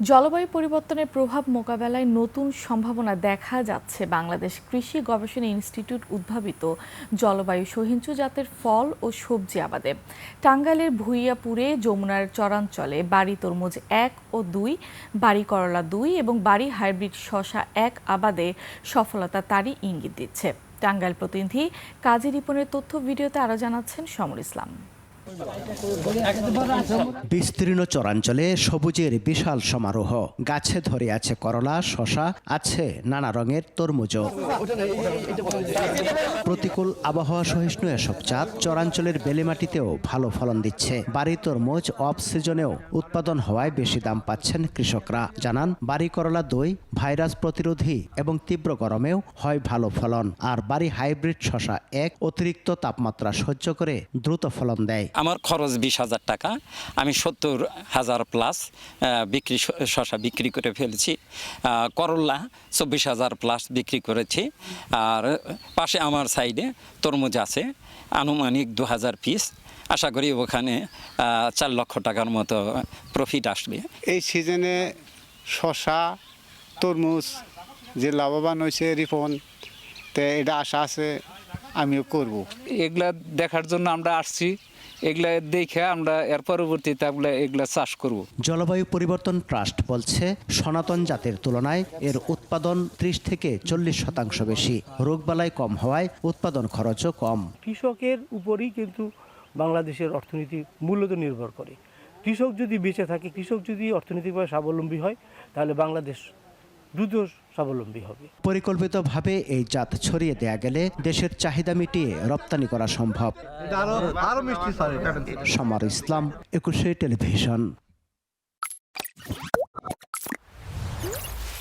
জলবায়ু পরিবর্তনের প্রভাব মোকাবেলায় নতুন সম্ভাবনা দেখা যাচ্ছে বাংলাদেশ কৃষি গবেষণা ইনস্টিটিউট উদ্ভাবিত জলবায়ু সহিঞ্চু জাতের ফল ও সবজি আবাদে। টাঙ্গাইলের ভূঁইয়াপুরে, যমুনার চরাঞ্চলে বাড়ি তরমুজ 1 ও 2, বাড়ি করলা 2 এবং বাড়ি হাইব্রিড শসা 1 আবাদে সফলতা তারই ইঙ্গিত দিচ্ছে। টাঙ্গাইল প্রতিনিধি কাজী রিপনের তথ্য ভিডিওতে আরও জানাচ্ছেন সমর ইসলাম। বিস্তীর্ণ চরাঞ্চলে সবুজের বিশাল সমারোহ। গাছে ধরে আছে করলা, শসা, আছে নানা রঙের তরমুজও। প্রতিকূল আবহাওয়া সহিষ্ণু এসব জাত চরাঞ্চলের বেলেমাটিতেও ভালো ফলন দিচ্ছে। বাড়ি তরমুজ অফ সিজনেও উৎপাদন হওয়ায় বেশি দাম পাচ্ছেন কৃষকরা। জানান, বাড়ি করলা 2 ভাইরাস প্রতিরোধী এবং তীব্র গরমেও হয় ভালো ফলন, আর বাড়ি হাইব্রিড শসা 1 অতিরিক্ত তাপমাত্রা সহ্য করে দ্রুত ফলন দেয়। আমার খরচ 20,000 টাকা, আমি 70,000 প্লাস শসা বিক্রি করে ফেলেছি। করলা 24,000 প্লাস বিক্রি করেছি। আর পাশে আমার সাইডে তরমুজ আছে আনুমানিক 2,000 পিস। আশা করি ওখানে 4 লক্ষ টাকার মতো প্রফিট আসবে। এই সিজনে শসা, তরমুজ যে লাভবান হয়েছে রিপন, তো এটা আশা আছে আমিও করব। এগুলা দেখার জন্য আমরা আসছি, এগুলা দেখে আমরা এর পরবর্তীতে এগুলা চাষ করব। জলবায়ু পরিবর্তন ট্রাস্ট বলছে, সনাতন জাতের তুলনায় এর উৎপাদন 30 থেকে 40% বেশি। রোগবালাই কম হওয়ায় উৎপাদন খরচও কম। কৃষকের উপরই কিন্তু বাংলাদেশের অর্থনীতি মূলত নির্ভর করে। কৃষক যদি বেঁচে থাকে, কৃষক যদি অর্থনৈতিকভাবে স্বাবলম্বী হয়, তাহলে বাংলাদেশ দ্রুত স্বাবলম্বী হবে। পরিকল্পিতভাবে এই জাত ছড়িয়ে দেয়া গেলে দেশের চাহিদা মিটিয়ে রপ্তানি করা সম্ভব। সমর ইসলাম, 21 টেলিভিশন।